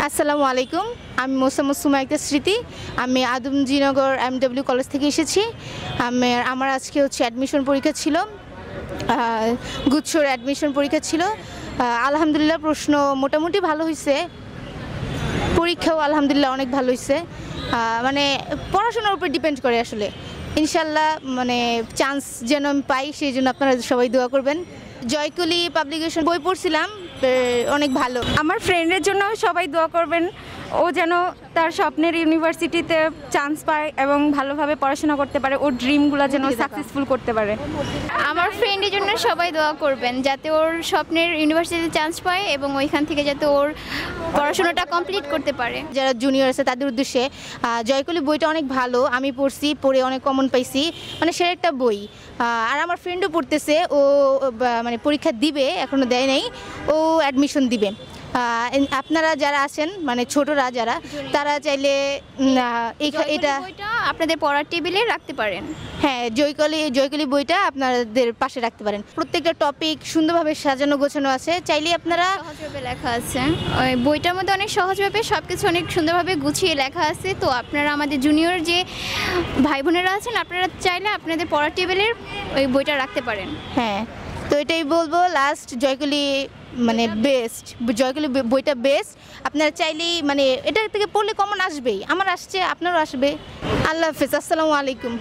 আসসালামু আলাইকুম। আমি মোসাম্মদ সুমাইয়া স্মৃতি। আমি আদমজীনগর এমডব্লিউ কলেজ থেকে এসেছি। আমার আজকে হচ্ছে অ্যাডমিশন পরীক্ষা ছিল, গুচ্ছর অ্যাডমিশন পরীক্ষা ছিল। আলহামদুলিল্লাহ প্রশ্ন মোটামুটি ভালো হয়েছে, পরীক্ষাও আলহামদুলিল্লাহ অনেক ভালো হয়েছে। মানে পড়াশোনার উপর ডিপেন্ড করে আসলে। ইনশাল্লাহ মানে চান্স যেন আমি পাই, সেই জন্য আপনারা সবাই দোয়া করবেন। জয়কলি পাবলিকেশন বই পড়ছিলাম, অনেক ভালো। আমার ফ্রেন্ডের জন্য সবাই দোয়া করবেন, ও যেন তার স্বপ্নের ইউনিভার্সিটিতে চান্স পায় এবং ভালোভাবে পড়াশোনা করতে পারে, ওর ড্রিমগুলো যেন সাকসেসফুল করতে পারে। আমার ফ্রেন্ডের জন্য সবাই দোয়া করবেন যাতে ওর স্বপ্নের ইউনিভার্সিটিতে চান্স পায় এবং ওইখান থেকে যাতে ওর পড়াশোনাটা কমপ্লিট করতে পারে। যারা জুনিয়র আছে তাদের উদ্দেশ্যে জয়কলি বইটা অনেক ভালো, আমি পড়ছি, পড়ে অনেক কমন পাইছি, মানে সেরা একটা বই। আর আমার ফ্রেন্ডও পড়তেছে, ও মানে পরীক্ষা দিবে, এখনও দেয় নাই, ও অ্যাডমিশন দিবে। আপনারা যারা আছেন মানে ছোটরা যারা, তারা চাইলে এটা আপনাদের পড়ার টেবিলে রাখতে পারেন। হ্যাঁ, জয়কলি বইটা আপনাদের পাশে রাখতে পারেন। প্রত্যেকটা টপিক সুন্দরভাবে সাজানো গোছানো আছে, চাইলে আপনারা সহজভাবে লেখা আছে, ওই বইটার মধ্যে অনেক সহজভাবে সব কিছু অনেক সুন্দরভাবে গুছিয়ে লেখা আছে। তো আপনারা আমাদের জুনিয়র যে ভাই বোনেরা আছেন, আপনারা চাইলে আপনাদের পড়ার টেবিলের ওই বইটা রাখতে পারেন। হ্যাঁ, তো এটাই বলবো লাস্ট, জয়কলি মানে বেস্ট, জয়কলি বইটা বেস্ট। আপনারা চাইলেই মানে এটা থেকে পড়লে কমন আসবেই, আমার আসছে, আপনারও আসবে। আল্লাহ হাফেজ, আসসালামু আলাইকুম।